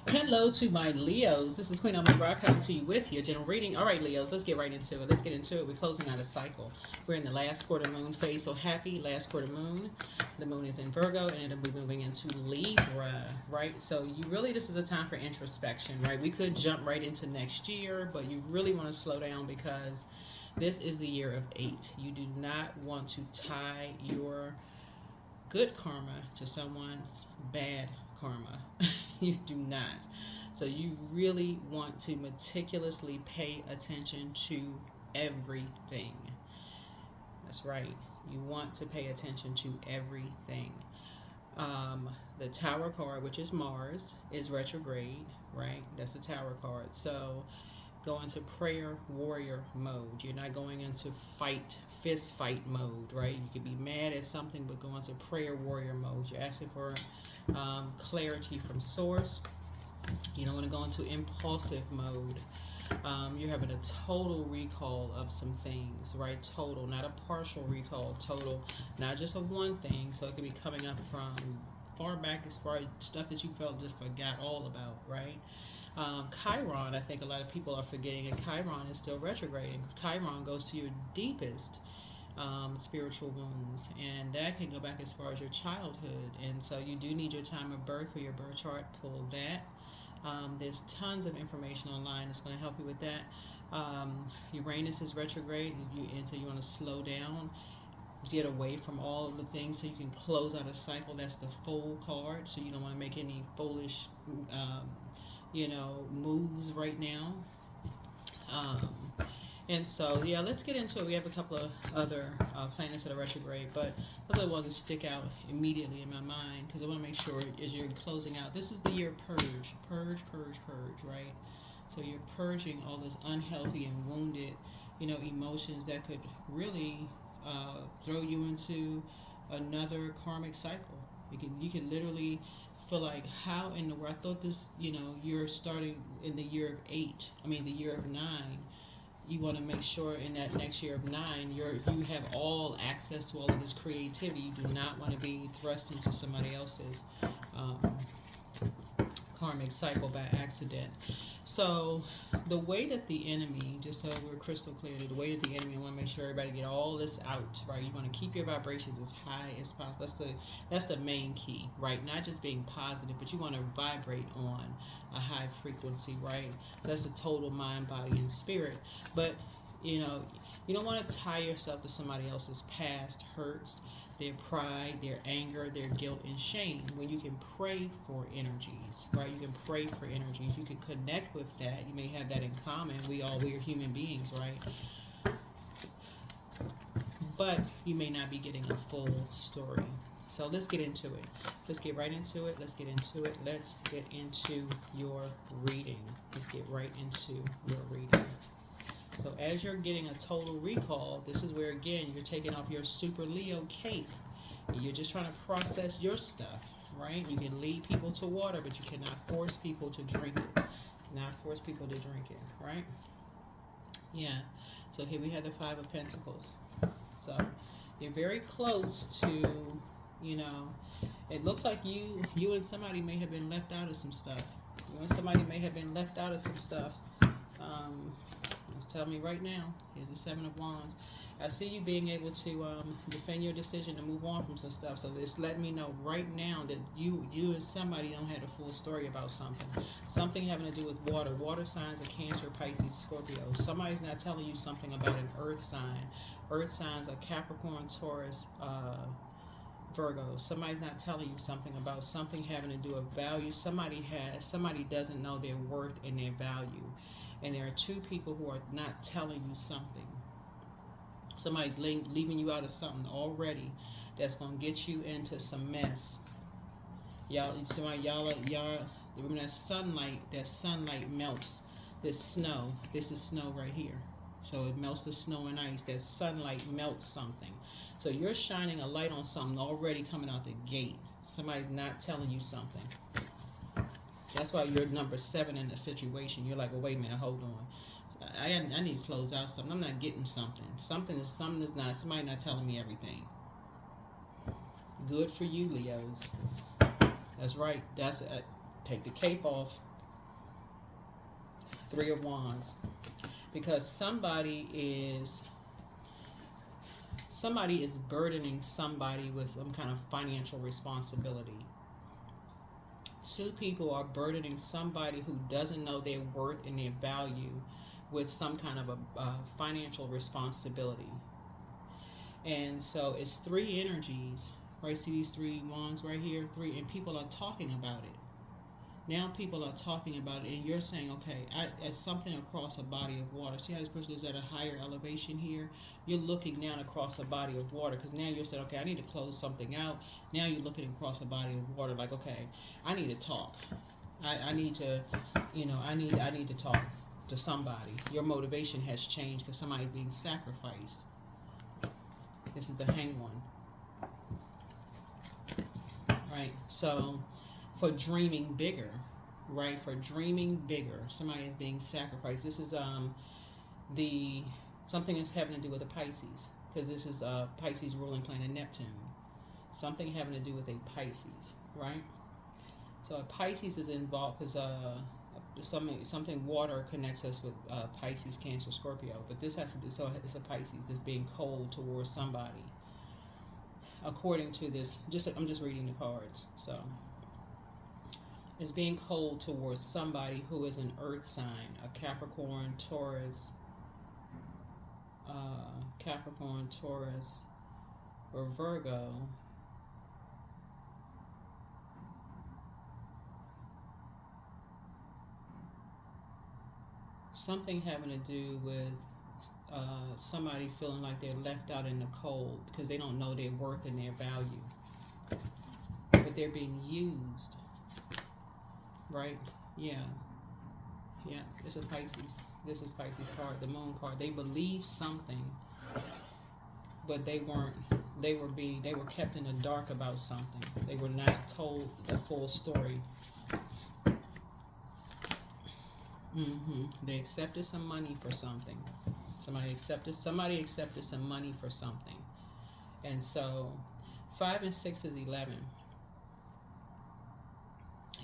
Hello to my Leos. This is Queen Amun Ra coming to you with your general reading. All right, Leos, let's get right into it. Let's get into it. We're closing out a cycle. We're in the last quarter moon phase, so happy last quarter moon. The moon is in Virgo, and it'll be moving into Libra, right? So you really, this is a time for introspection, right? We could jump right into next year, but you really want to slow down because this is the year of 8. You do not want to tie your good karma to someone's bad karma. You do not. So you really want to meticulously pay attention to everything. That's right. You want to pay attention to everything. The Tower card, which is Mars, is retrograde, right? That's the Tower card. So go into prayer warrior mode. You're not going into fist fight mode, right? You could be mad at something, but go into prayer warrior mode. You're asking for clarity from source. You don't want to go into impulsive mode. You're having a total recall of some things, right? Total, not a partial recall, total, not just of one thing. So it could be coming up from far back as far as stuff that you felt just forgot all about, right? Chiron, I think a lot of people are forgetting, and Chiron is still retrograding. Chiron goes to your deepest spiritual wounds, and that can go back as far as your childhood. And so you do need your time of birth for your birth chart. Pull that. There's tons of information online that's going to help you with that. Uranus is retrograde, and so you want to slow down, get away from all of the things so you can close out a cycle. That's the fool card, so you don't want to make any foolish moves right now. And so, yeah, let's get into it. We have a couple of other planets that are retrograde, but those are the ones that stick out immediately in my mind because I want to make sure as you're closing out, this is the year of purge, right? So you're purging all those unhealthy and wounded, emotions that could really throw you into another karmic cycle. You can literally feel like, how in the world? I thought this, you're starting in the year of 8. I mean, the year of 9. You want to make sure in that next year of 9, you have all access to all of this creativity. You do not want to be thrust into somebody else's karmic cycle by accident. So the way that the enemy, just so we're crystal clear, the way that the enemy, I want to make sure everybody get all this out, right? You want to keep your vibrations as high as possible. That's the main key, right? Not just being positive, but you want to vibrate on a high frequency, right? That's the total mind, body, and spirit. But you don't want to tie yourself to somebody else's past hurts, their pride, their anger, their guilt, and shame. When you can pray for energies, right? You can pray for energies. You can connect with that. You may have that in common. We're human beings, right? But you may not be getting a full story. So let's get into it. Let's get right into it. Let's get into it. Let's get into your reading. Let's get right into your reading. So as you're getting a total recall, this is where, again, you're taking off your super Leo cape. You're just trying to process your stuff, right? You can lead people to water, but you cannot force people to drink it. Cannot force people to drink it, right? Yeah. So here we have the 5 of Pentacles. So you're very close to, it looks like you and somebody may have been left out of some stuff. You and somebody may have been left out of some stuff. Tell me right now. Here's the 7 of Wands. I see you being able to defend your decision to move on from some stuff. So just let me know right now that you and somebody don't have a full story about something. Something having to do with water. Water signs are Cancer, Pisces, Scorpio. Somebody's not telling you something about an earth sign. Earth signs are Capricorn, Taurus, Virgo. Somebody's not telling you something about something having to do with value. Somebody doesn't know their worth and their value. And there are 2 people who are not telling you something. Somebody's leaving you out of something already that's going to get you into some mess. Y'all, when that sunlight melts this snow. This is snow right here. So it melts the snow and ice. That sunlight melts something. So you're shining a light on something already coming out the gate. Somebody's not telling you something. That's why you're number 7 in the situation. You're like, well, wait a minute, hold on. I need to close out something. I'm not getting something. Something is not. Somebody not telling me everything. Good for you, Leos. That's right. Take the cape off. Three of Wands. Because somebody is burdening somebody with some kind of financial responsibility. Two people are burdening somebody who doesn't know their worth and their value with some kind of a financial responsibility. And so it's three energies, right? See these three wands right here, three, and people are talking about it. Now people are talking about it, and you're saying, okay, as something across a body of water. See how this person is at a higher elevation here? You're looking down across a body of water, because now you're saying, okay, I need to close something out. Now you're looking across a body of water, like, okay, I need to talk. I need to, I need to talk to somebody. Your motivation has changed because somebody's being sacrificed. This is the Hanged One. Right? So, for dreaming bigger, right? For dreaming bigger, somebody is being sacrificed. This is something that's having to do with the Pisces, because this is Pisces ruling planet Neptune. Something having to do with a Pisces, right? So a Pisces is involved because something water connects us with Pisces, Cancer, Scorpio. But this has to do, so it's a Pisces that's being cold towards somebody. According to this, I'm just reading the cards. So it's being cold towards somebody who is an earth sign, a Capricorn, Taurus, or Virgo. Something having to do with somebody feeling like they're left out in the cold because they don't know their worth and their value. But they're being used. Right? Yeah. Yeah. It's a Pisces. This is Pisces card, the Moon card. They believe something, but they were kept in the dark about something. They were not told the full story. They accepted some money for something. Somebody accepted some money for something. And so 5 and 6 is 11.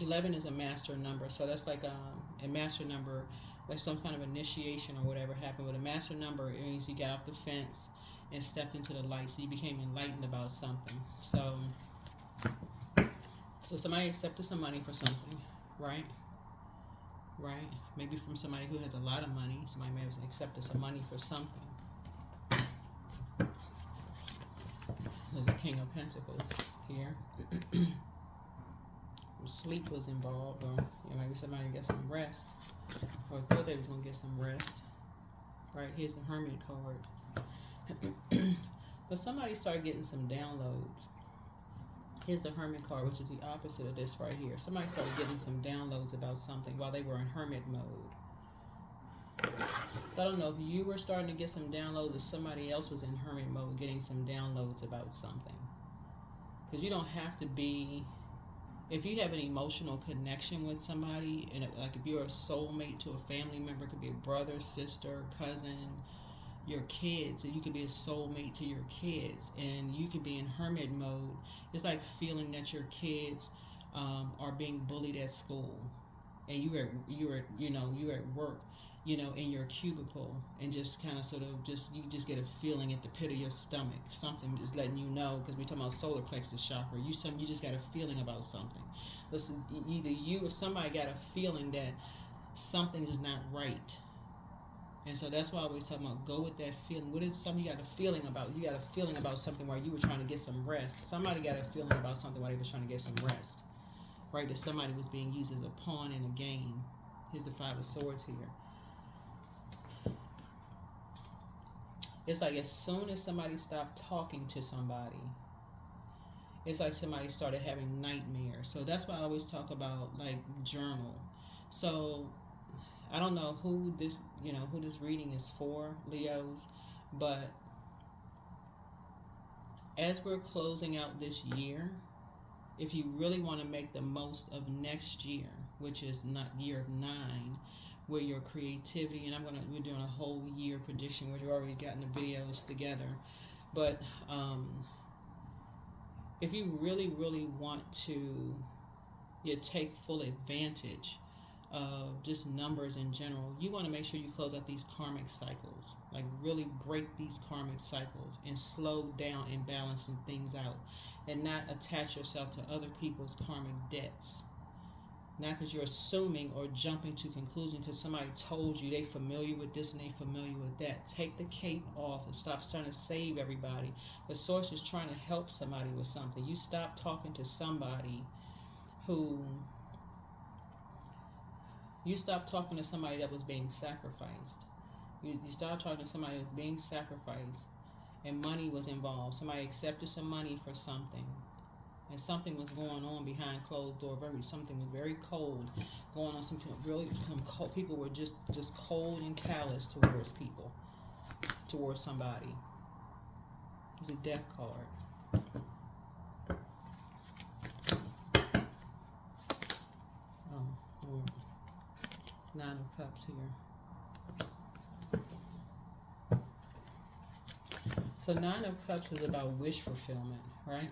11 is a master number. So that's like a master number, like some kind of initiation or whatever happened. With a master number, it means you got off the fence and stepped into the light. So you became enlightened about something. So somebody accepted some money for something, right? Right? Maybe from somebody who has a lot of money. Somebody may have accepted some money for something. There's a King of Pentacles here. Sleep was involved, or maybe somebody got some rest, or thought they was going to get some rest. Right? Here's the Hermit card. But somebody started getting some downloads. Here's the Hermit card, which is the opposite of this right here. Somebody started getting some downloads about something while they were in hermit mode. So I don't know if you were starting to get some downloads or somebody else was in hermit mode getting some downloads about something. Because you don't have to be, if you have an emotional connection with somebody, and like if you're a soulmate to a family member, it could be a brother, sister, cousin, your kids, and you could be a soulmate to your kids, and you could be in hermit mode. It's like feeling that your kids are being bullied at school, and you're at work, in your cubicle, and just kind of you just get a feeling at the pit of your stomach. Something is letting you know, because we're talking about solar plexus chakra. You just got a feeling about something. Listen, either you or somebody got a feeling that something is not right. And so that's why I always talk about go with that feeling. What is something you got a feeling about? You got a feeling about something while you were trying to get some rest. Somebody got a feeling about something while they were trying to get some rest. Right? That somebody was being used as a pawn in a game. Here's the 5 of Swords here. It's like as soon as somebody stopped talking to somebody, it's like somebody started having nightmares. So that's why I always talk about like journal. So I don't know who this reading is for, Leos, but as we're closing out this year, if you really want to make the most of next year, which is not year 9, where your creativity, and we're doing a whole year prediction where we've already gotten the videos together, but if you really, really want to take full advantage of just numbers in general. You want to make sure you close out these karmic cycles, like really break these karmic cycles and slow down and balancing things out, and not attach yourself to other people's karmic debts. Not because you're assuming or jumping to conclusion because somebody told you they familiar with this and they familiar with that. Take the cape off and stop trying to save everybody. The source is trying to help somebody with something. You stop talking to somebody who You stopped talking to somebody that was being sacrificed. You started talking to somebody that was being sacrificed, and money was involved. Somebody accepted some money for something, and something was going on behind closed door. Something was very cold going on. Something really cold. People were just cold and callous towards people, towards somebody. It's a death card. Nine of Cups here. So Nine of Cups is about wish fulfillment, right?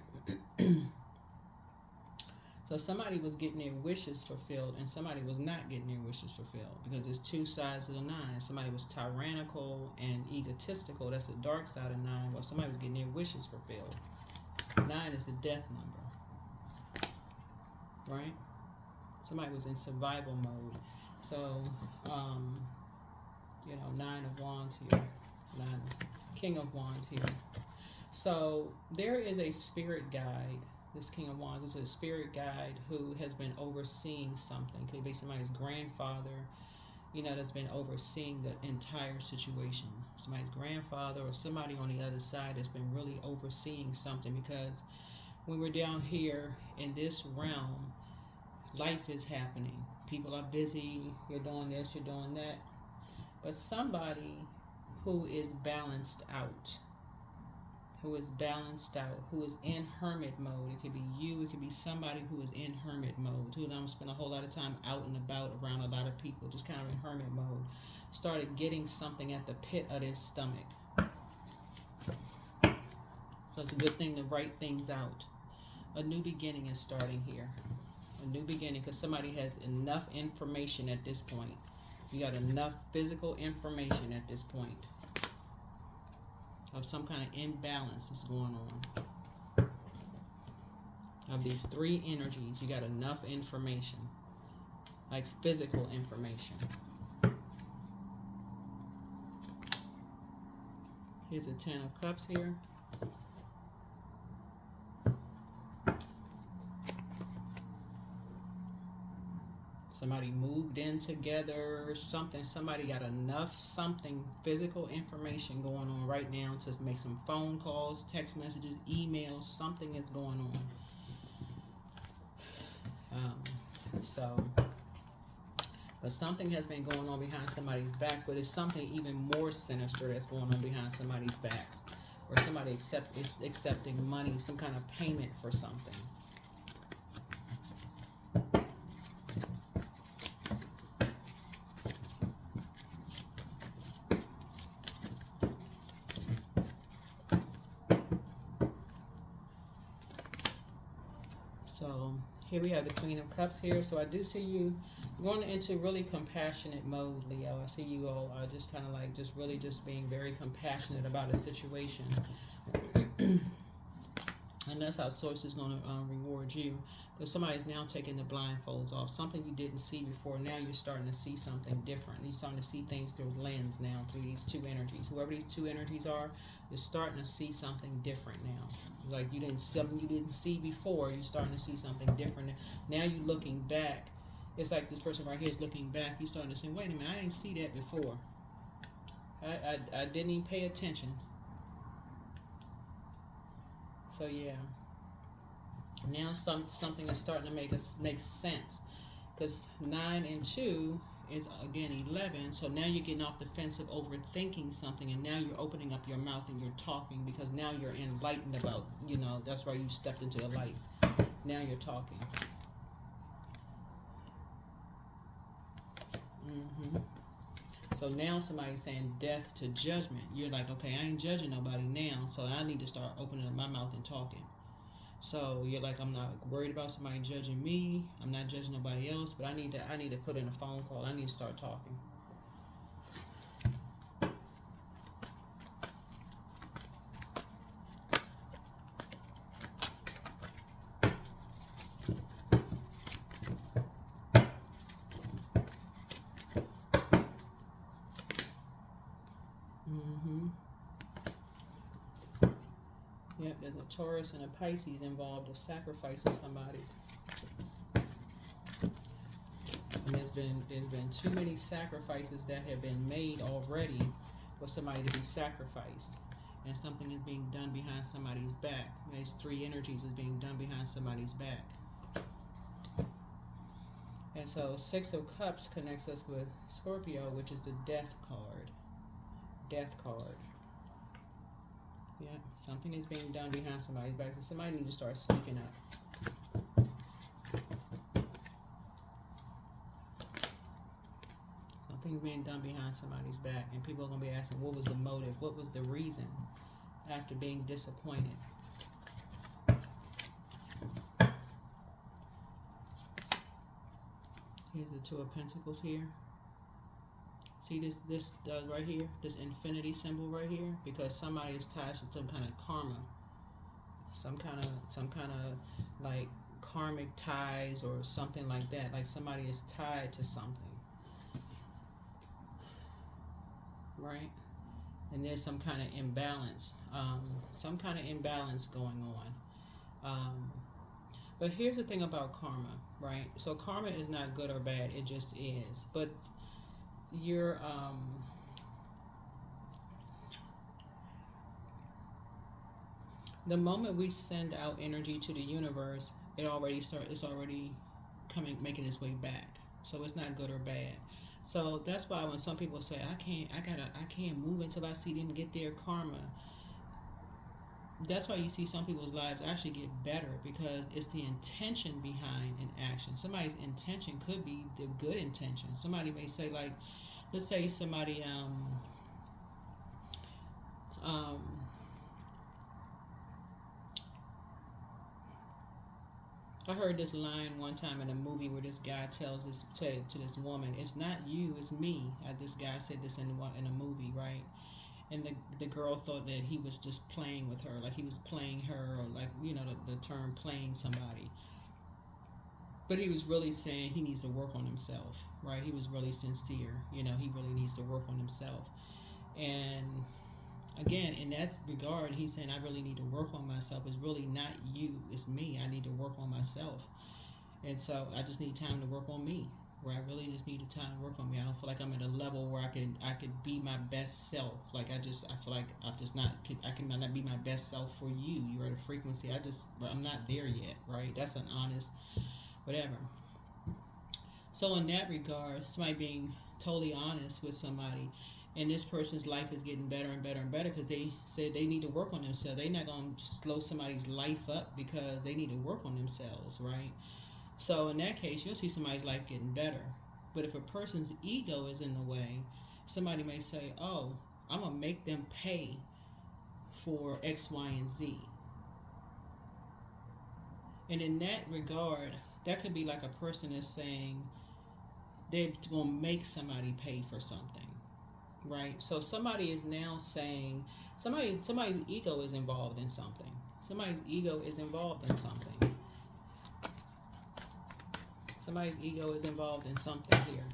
So somebody was getting their wishes fulfilled and somebody was not getting their wishes fulfilled, because there's two sides of the nine. Somebody was tyrannical and egotistical. That's the dark side of nine. While somebody was getting their wishes fulfilled. Nine is the death number, right? Somebody was in survival mode. So, Nine of Wands here, King of Wands here. So there is a spirit guide. This King of Wands is a spirit guide who has been overseeing something. Could be somebody's grandfather, that's been overseeing the entire situation. Somebody's grandfather or somebody on the other side that's been really overseeing something, because when we're down here in this realm, life is happening. People are busy. You're doing this, you're doing that. But somebody who is balanced out, who is in hermit mode. It could be you. It could be somebody who is in hermit mode, who don't spend a whole lot of time out and about around a lot of people, just kind of in hermit mode. Started getting something at the pit of their stomach. So it's a good thing to write things out. A new beginning is starting here. A new beginning, because somebody has enough information at this point. You got enough physical information at this point of some kind of imbalance that's going on. Of these three energies, you got enough information, like physical information. Here's a 10 of Cups here. Somebody moved in together, something. Somebody got enough physical information going on right now to make some phone calls, text messages, emails. Something is going on. But something has been going on behind somebody's back, but it's something even more sinister that's going on behind somebody's back. Or somebody is accepting money, some kind of payment for something. So here we have the Queen of Cups here. So I do see you going into really compassionate mode, Leo. I see you all are just kind of like really being very compassionate about a situation. And that's how Source is going to reward you, because somebody's now taking the blindfolds off. Something you didn't see before, now you're starting to see something different. You're starting to see things through lens now, through these two energies. Whoever these two energies are, you're starting to see something different now. Like something you didn't see before, you're starting to see something different. Now you're looking back. It's like this person right here is looking back. You're starting to say, wait a minute, I didn't see that before. I didn't even pay attention. So yeah, now something is starting to make sense, because 9 and 2 is again 11. So now you're getting off the fence of overthinking something, and now you're opening up your mouth and you're talking, because now you're enlightened about, that's why you stepped into the light. Now you're talking. So now somebody's saying death to judgment. You're like, okay, I ain't judging nobody now, so I need to start opening up my mouth and talking. So you're like, I'm not worried about somebody judging me. I'm not judging nobody else, but I need to put in a phone call. I need to start talking. Mm-hmm. Yep, there's a Taurus and a Pisces involved of sacrificing somebody. And there's been too many sacrifices that have been made already for somebody to be sacrificed. And something is being done behind somebody's back. These three energies is being done behind somebody's back. And so Six of Cups connects us with Scorpio, which is the Death card. Death card. Yeah, something is being done behind somebody's back. So somebody needs to start speaking up. Something's being done behind somebody's back. And people are going to be asking, what was the motive? What was the reason after being disappointed? Here's the Two of Pentacles here. See this right here, this infinity symbol right here, because somebody is tied to some kind of karma, some kind of like karmic ties or something like that. Like somebody is tied to something, right? And there's some kind of imbalance, going on. But here's the thing about karma, right? So karma is not good or bad; it just is. But you're the moment we send out energy to the universe, it's already making its way back. So it's not good or bad. So that's why when some people say I can't move until I see them get their karma, that's why you see some people's lives actually get better, because it's the intention behind an action. Somebody's intention could be the good intention. Somebody may say, like, let's say somebody I heard this line one time in a movie where this guy tells this to this woman, "It's not you, it's me." This guy said this in a movie, right? And the girl thought that he was just playing with her, like he was playing her, or like, the term playing somebody. But he was really saying he needs to work on himself, right? He was really sincere, he really needs to work on himself. And again, in that regard, he's saying, I really need to work on myself. It's really not you, it's me. I need to work on myself. And so I just need time to work on me, where I really just need the time to work on me. I don't feel like I'm at a level where I could be my best self. Like I feel like I cannot be my best self for you. You're at a frequency. I'm not there yet, right? That's an honest whatever. So in that regard, somebody being totally honest with somebody, and this person's life is getting better and better and better because they said they need to work on themselves. They're not going to slow somebody's life up because they need to work on themselves, right? So in that case, you'll see somebody's life getting better. But if a person's ego is in the way, somebody may say, oh, I'm going to make them pay for X, Y, and Z. And in that regard, that could be like a person is saying they're going to make somebody pay for something, right? So somebody is now saying somebody's ego is involved in something. Somebody's ego is involved in something. Somebody's ego is involved in something here.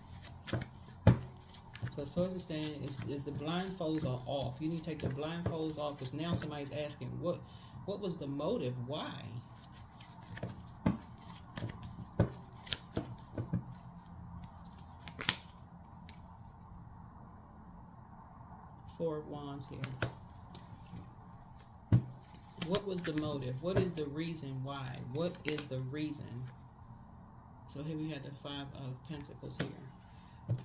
So source is saying is the blindfolds are off. You need to take the blindfolds off, because now somebody's asking what was the motive? Why? Four of Wands here. What was the motive? What is the reason why? What is the reason? So here we have the Five of Pentacles here.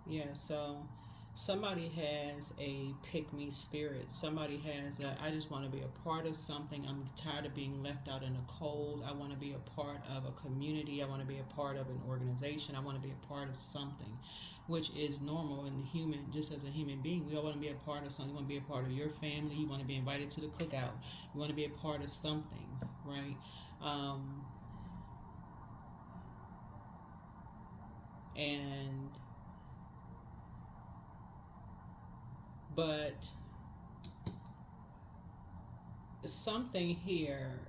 Yeah, so somebody has a pick-me spirit. Somebody has I just want to be a part of something. I'm tired of being left out in the cold. I want to be a part of a community. I want to be a part of an organization. I want to be a part of something, which is normal in the human, just as a human being. We all want to be a part of something. You want to be a part of your family. You want to be invited to the cookout. You want to be a part of something, right? And but something here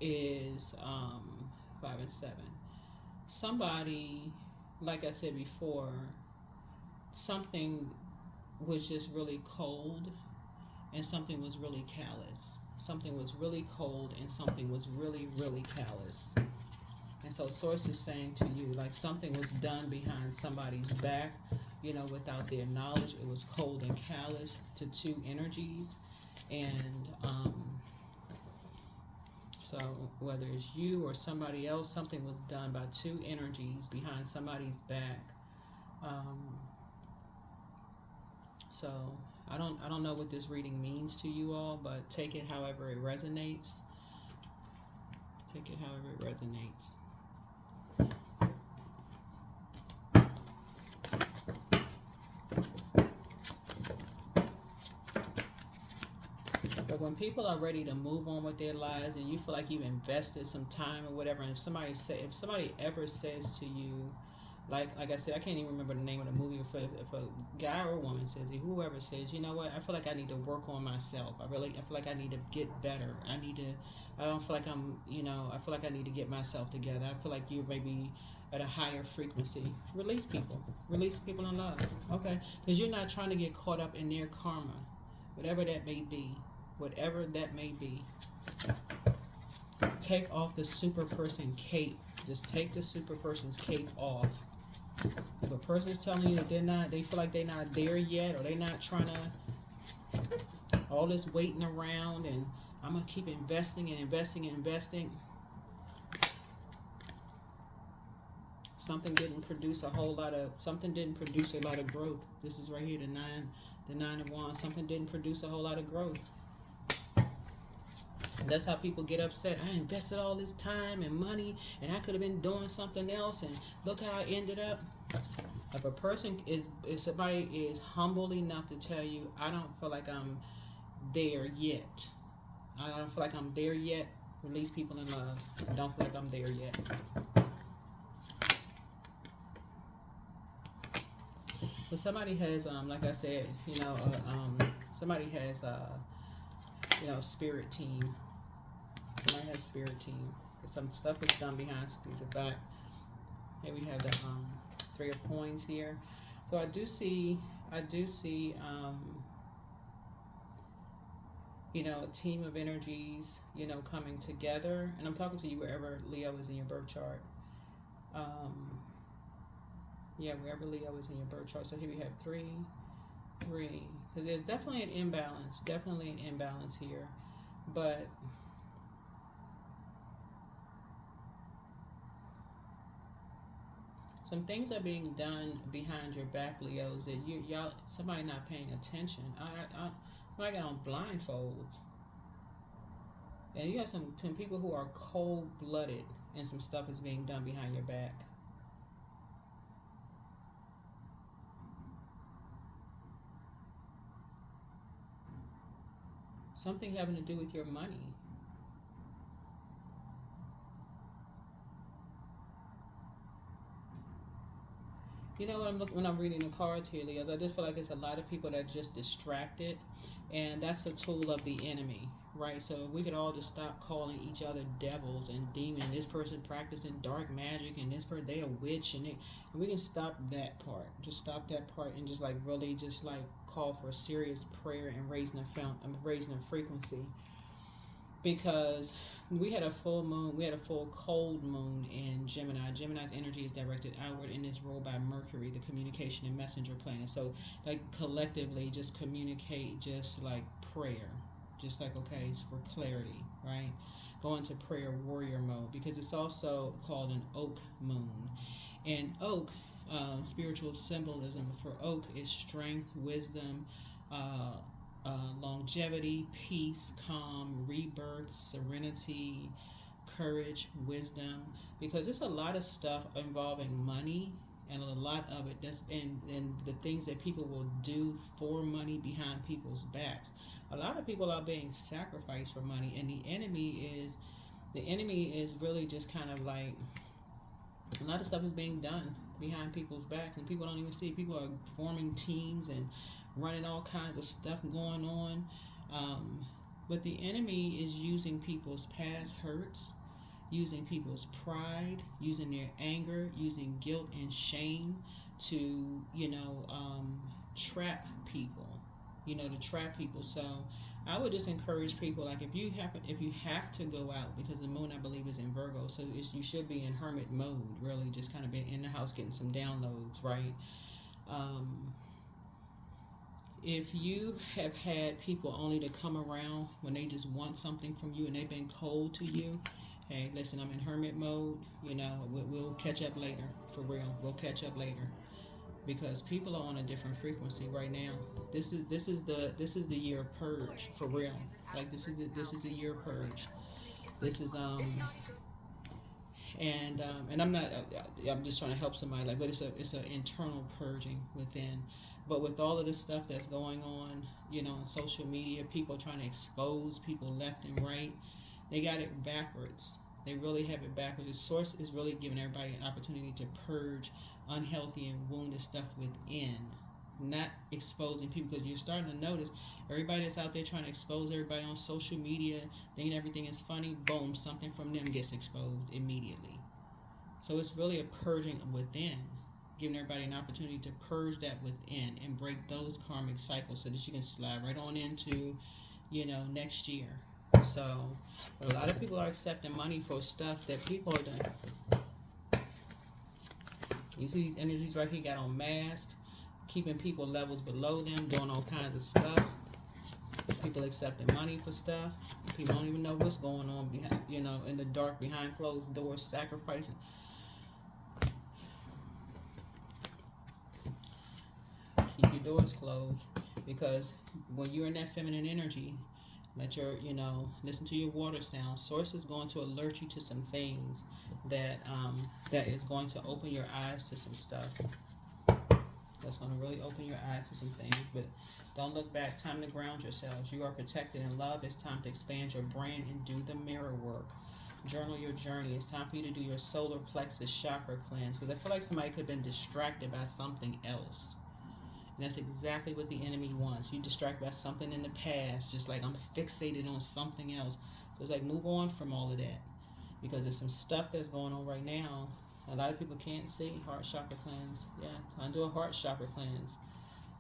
is 5 and 7. Somebody, like I said before, something was just really cold and something was really callous. Something was really cold and something was really, really callous. And so Source is saying to you, like something was done behind somebody's back, without their knowledge. It was cold and callous to two energies. And so whether it's you or somebody else, something was done by two energies behind somebody's back. So I don't know what this reading means to you all, but take it however it resonates. Take it however it resonates. But when people are ready to move on with their lives and you feel like you've invested some time or whatever, and if somebody ever says to you, like I said, I can't even remember the name of the movie. If a guy or a woman says, whoever says, you know what, I feel like I need to work on myself. I feel like I need to get better. I don't feel like I feel like I need to get myself together. I feel like you're maybe at a higher frequency. Release people in love, okay? Because you're not trying to get caught up in their karma, whatever that may be. Take off the super person cape. Just take the super person's cape off. If a person is telling you that they feel like they're not there yet, or they're not trying to, all this waiting around and I'm going to keep investing and investing and investing. Something didn't produce a lot of growth. This is right here, the nine of wands. Something didn't produce a whole lot of growth. That's how people get upset. I invested all this time and money, and I could have been doing something else, and look how I ended up. If a person if somebody is humble enough to tell you, I don't feel like I'm there yet. I don't feel like I'm there yet. Release people in love. I don't feel like I'm there yet. But somebody has, like I said, somebody has, spirit team. Somebody has spirit team. Because some stuff is done behind some things. In fact, here we have the 3 of coins here. So I do see, a team of energies, coming together. And I'm talking to you wherever Leo is in your birth chart. Wherever Leo is in your birth chart. So here we have 3. Because there's definitely an imbalance here. But some things are being done behind your back, Leos, that y'all somebody not paying attention. Somebody got on blindfolds. And you got some people who are cold-blooded, and some stuff is being done behind your back. Something having to do with your money. When I'm reading the cards here, Leos, I just feel like it's a lot of people that are just distracted, and that's a tool of the enemy, right? So we could all just stop calling each other devils and demons. This person practicing dark magic, and this person they a witch, and we can stop that part. Just stop that part, and just really call for a serious prayer and raising a frequency. Because we had a full moon, we had a full cold moon in Gemini. Gemini's energy is directed outward and is ruled by Mercury, the communication and messenger planet. So collectively just communicate, just prayer. Just okay, it's for clarity, right? Go into prayer warrior mode, because it's also called an oak moon. And oak, spiritual symbolism for oak is strength, wisdom, longevity, peace, calm, rebirth, serenity, courage, wisdom, because there's a lot of stuff involving money, and a lot of it that's in the things that people will do for money behind people's backs. A lot of people are being sacrificed for money, and the enemy is The enemy is really just kind of like, a lot of stuff is being done behind people's backs, and people don't even see it. People are forming teams and running all kinds of stuff going on. But the enemy is using people's past hurts, using people's pride, using their anger, using guilt and shame to, trap people, to trap people. So I would just encourage people, like if you have to go out, because the moon I believe is in Virgo, so you should be in hermit mode, really, just kind of being in the house getting some downloads, right? If you have had people only to come around when they just want something from you and they've been cold to you, hey, listen, I'm in hermit mode. We'll catch up later, for real. We'll catch up later, because people are on a different frequency right now. This is the year of purge, for real. Like this is a year of purge. This is and I'm just trying to help somebody, like, but it's an internal purging within. But with all of this stuff that's going on, on social media, people trying to expose people left and right, they got it backwards. They really have it backwards. The source is really giving everybody an opportunity to purge unhealthy and wounded stuff within, not exposing people, because you're starting to notice everybody that's out there trying to expose everybody on social media, thinking everything is funny, boom, something from them gets exposed immediately. So it's really a purging within, giving everybody an opportunity to purge that within and break those karmic cycles so that you can slide right on into, next year. So a lot of people are accepting money for stuff that people are doing. You see these energies right here, got on masks, keeping people levels below them, doing all kinds of stuff. People accepting money for stuff. People don't even know what's going on behind, in the dark, behind closed doors, sacrificing. Keep your doors closed, because when you're in that feminine energy, let your, listen to your water sound. Source is going to alert you to some things that is going to open your eyes to some stuff. That's going to really open your eyes to some things. But don't look back. Time to ground yourselves. You are protected in love. It's time to expand your brand and do the mirror work. Journal your journey. It's time for you to do your solar plexus chakra cleanse, because I feel like somebody could have been distracted by something else. And that's exactly what the enemy wants. You distracted by something in the past, just like I'm fixated on something else. So it's like, move on from all of that, because there's some stuff that's going on right now. A lot of people can't see. Heart chakra cleanse. Yeah, time to do a heart chakra cleanse.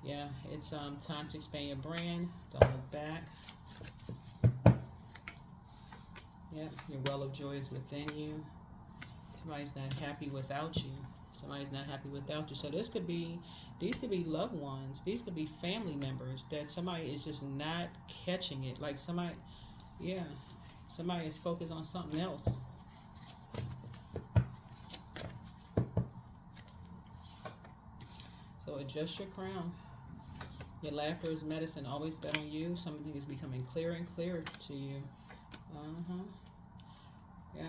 Yeah, it's time to expand your brand. Don't look back. Yeah, your well of joy is within you. Somebody's not happy without you. Somebody's not happy without you. So these could be loved ones. These could be family members that somebody is just not catching it. Like somebody is focused on something else. So adjust your crown. Your laughter is medicine. Always bet on you. Something is becoming clearer and clearer to you. Yeah.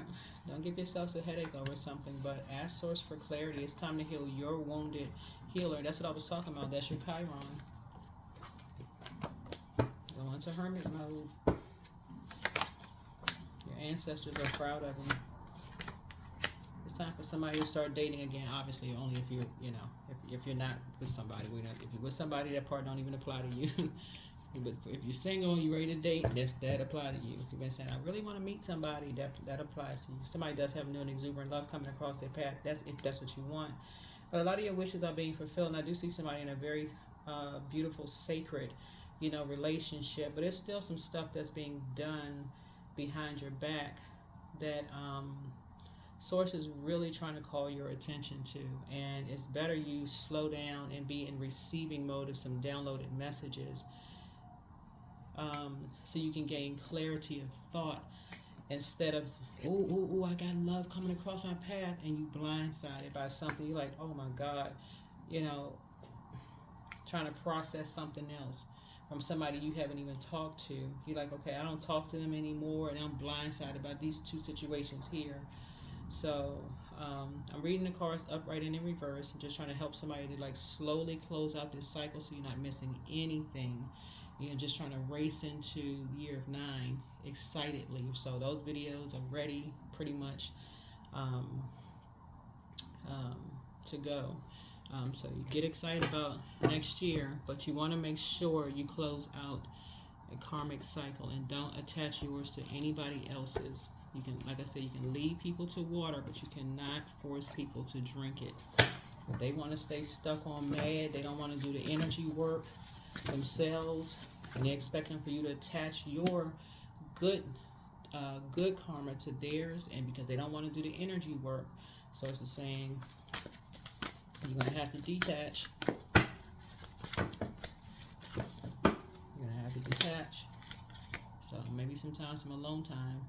Don't give yourselves a headache over something, but ask Source for clarity. It's time to heal your wounded healer. That's what I was talking about. That's your Chiron. Go into hermit mode. Your ancestors are proud of you. It's time for somebody to start dating again. Obviously, only if you're, if you're not with somebody. If you're with somebody, that part don't even apply to you. But if you're single and you're ready to date, that applies to you. If you've been saying, I really want to meet somebody, that applies to you. Somebody does have new and exuberant love coming across their path. If that's what you want. But a lot of your wishes are being fulfilled. And I do see somebody in a very beautiful, sacred, relationship. But there's still some stuff that's being done behind your back that Source is really trying to call your attention to. And it's better you slow down and be in receiving mode of some downloaded messages. So you can gain clarity of thought, instead of, I got love coming across my path, and you blindsided by something. You're like, oh my God, trying to process something else from somebody you haven't even talked to. You're like, okay, I don't talk to them anymore, and I'm blindsided by these two situations here. So I'm reading the cards upright and in reverse, and just trying to help somebody to like slowly close out this cycle so you're not missing anything. Just trying to race into the year of 9. excitedly. So those videos are ready pretty much to go. So you get excited about next year, but you want to make sure you close out a karmic cycle and don't attach yours to anybody else's. You can, like I said, you can lead people to water, but you cannot force people to drink it. If they want to stay stuck on mad, they don't want to do the energy work themselves, and they're expecting for you to attach your good karma to theirs, and because they don't want to do the energy work, so it's the saying, you're going to have to detach. You're going to have to detach. So maybe sometimes some alone time.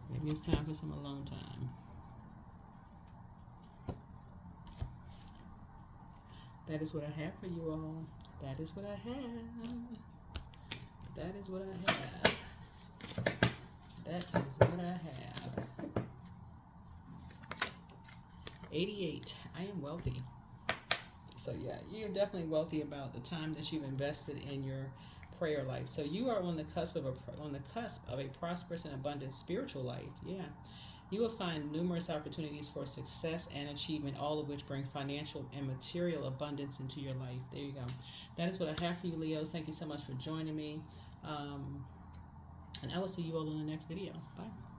Maybe it's time for some alone time. That is what I have for you all. That is what I have. That is what I have. That is what I have. 88. I am wealthy. So yeah, you're definitely wealthy about the time that you've invested in your prayer life. So you are on the cusp of a prosperous and abundant spiritual life. Yeah. You will find numerous opportunities for success and achievement, all of which bring financial and material abundance into your life. There you go. That is what I have for you, Leos. Thank you so much for joining me. And I will see you all in the next video. Bye.